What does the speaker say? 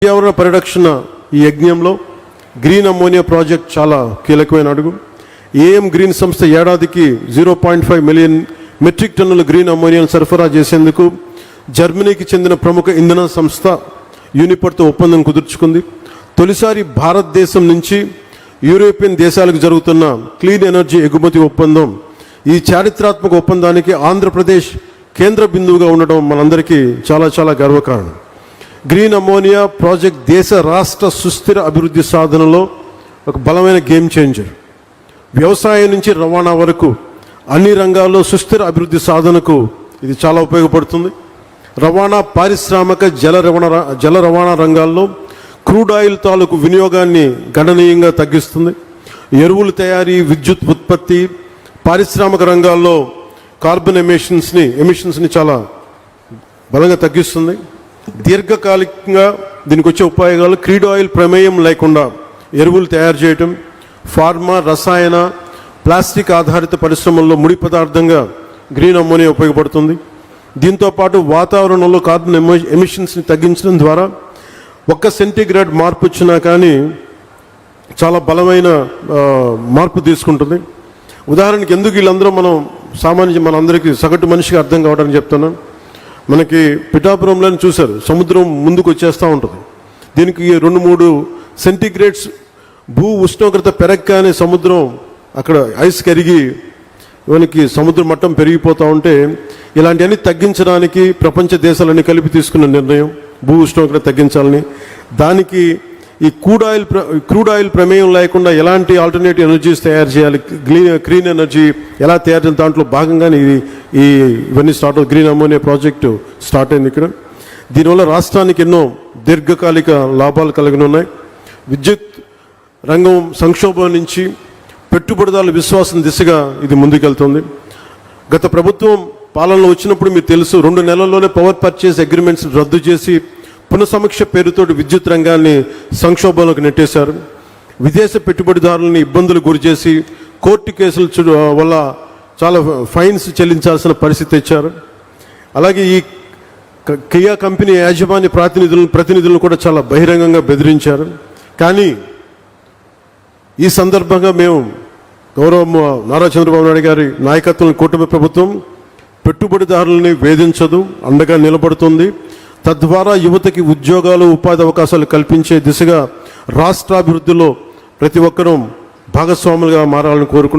పర్యావరణ పరిరక్షణ ఈ యజ్ఞంలో గ్రీన్ అమ్మోనియా ప్రాజెక్ట్ చాలా కీలకమైన అడుగు. ఏఎం గ్రీన్ సంస్థ ఏడాదికి 0.5 మిలియన్ మెట్రిక్ టన్నుల గ్రీన్ అమ్మోనియాను సరఫరా చేసేందుకు జర్మనీకి చెందిన ప్రముఖ ఇంధన సంస్థ యూనిపర్తో ఒప్పందం కుదుర్చుకుంది. తొలిసారి భారతదేశం నుంచి యూరోపియన్ దేశాలకు జరుగుతున్న క్లీన్ ఎనర్జీ ఎగుమతి ఒప్పందం. ఈ చారిత్రాత్మక ఒప్పందానికి ఆంధ్రప్రదేశ్ కేంద్ర బిందువుగా ఉండడం మనందరికీ చాలా చాలా గర్వకారణం. గ్రీన్ అమ్మోనియా ప్రాజెక్ట్ దేశ రాష్ట్ర సుస్థిర అభివృద్ధి సాధనలో ఒక బలమైన గేమ్ చేంజర్. వ్యవసాయం నుంచి రవాణా వరకు అన్ని రంగాల్లో సుస్థిర అభివృద్ధి సాధనకు ఇది చాలా ఉపయోగపడుతుంది. రవాణా, పారిశ్రామిక, జల రవాణా రంగాల్లో క్రూడ్ ఆయిల్ తాలూకు వినియోగాన్ని గణనీయంగా తగ్గిస్తుంది. ఎరువుల తయారీ, విద్యుత్ ఉత్పత్తి, పారిశ్రామిక రంగాల్లో కార్బన్ ఎమిషన్స్ని చాలా బలంగా తగ్గిస్తుంది. దీర్ఘకాలికంగా దీనికి వచ్చే ఉపయోగాలు క్రూడ్ ఆయిల్ ప్రమేయం లేకుండా ఎరువులు తయారు చేయటం, ఫార్మా, రసాయన, ప్లాస్టిక్ ఆధారిత పరిశ్రమల్లో ముడి పదార్థంగా గ్రీన్ అమ్మోనియా ఉపయోగపడుతుంది. దీంతోపాటు వాతావరణంలో కార్బన్ ఎమిషన్స్ని తగ్గించడం ద్వారా 1 సెంటీగ్రేడ్ మార్పు వచ్చినా కానీ చాలా బలమైన మార్పు తీసుకుంటుంది. ఉదాహరణకి ఎందుకు వీళ్ళందరూ మనందరికీ సగటు మనిషికి అర్థం కావడానికి చెప్తున్నాం. మనకి పిఠాపురంలోని చూశారు, సముద్రం ముందుకు వచ్చేస్తూ ఉంటుంది. దీనికి 2-3 సెంటీగ్రేడ్స్ భూ ఉష్ణోగ్రత పెరగగానే సముద్రం అక్కడ ఐస్ కరిగి మనకి సముద్ర మట్టం పెరిగిపోతూ ఉంటే ఇలాంటివన్నీ తగ్గించడానికి ప్రపంచ దేశాలన్నీ కలిపి తీసుకున్న నిర్ణయం భూ ఉష్ణోగ్రత తగ్గించాలని. దానికి ఈ క్రూడ్ ఆయిల్ ప్రమేయం లేకుండా ఎలాంటి ఆల్టర్నేటివ్ ఎనర్జీస్ తయారు చేయాలి, గ్రీన్ ఎనర్జీ ఎలా తయారు చేయాలి, దాంట్లో భాగంగానే ఇవన్నీ స్టార్ట్ అవుతుంది. గ్రీన్ అమ్మోనియా ప్రాజెక్టు స్టార్ట్ అయింది ఇక్కడ. దీనివల్ల రాష్ట్రానికి ఎన్నో దీర్ఘకాలిక లాభాలు కలిగినాయి. విద్యుత్ రంగం సంక్షోభం నుంచి పెట్టుబడిదారుల విశ్వాసం దిశగా ఇది ముందుకెళ్తుంది. గత ప్రభుత్వం పాలనలో వచ్చినప్పుడు మీకు తెలుసు, 2 నెలల్లోనే పవర్ పర్చేస్ అగ్రిమెంట్స్ రద్దు చేసి పునఃసమీక్ష పేరుతో విద్యుత్ రంగాన్ని సంక్షోభంలోకి నెట్టేశారు. విదేశ పెట్టుబడిదారులని ఇబ్బందులు గురిచేసి కోర్టు కేసుల వల్ల చాలా ఫైన్స్ చెల్లించాల్సిన పరిస్థితి తెచ్చారు. అలాగే ఈ కియా కంపెనీ యాజమాన్య ప్రతినిధులను కూడా చాలా బహిరంగంగా బెదిరించారు. కానీ ఈ సందర్భంగా మేము గౌరవ నారా చంద్రబాబు నాయుడు గారి నాయకత్వం కూటమి ప్రభుత్వం పెట్టుబడిదారులని వేధించదు, అండగా నిలబడుతుంది. తద్వారా యువతకి ఉద్యోగాలు, ఉపాధి అవకాశాలు కల్పించే దిశగా రాష్ట్రాభివృద్ధిలో ప్రతి ఒక్కరూ భాగస్వాములుగా మారాలని కోరుకుంటూ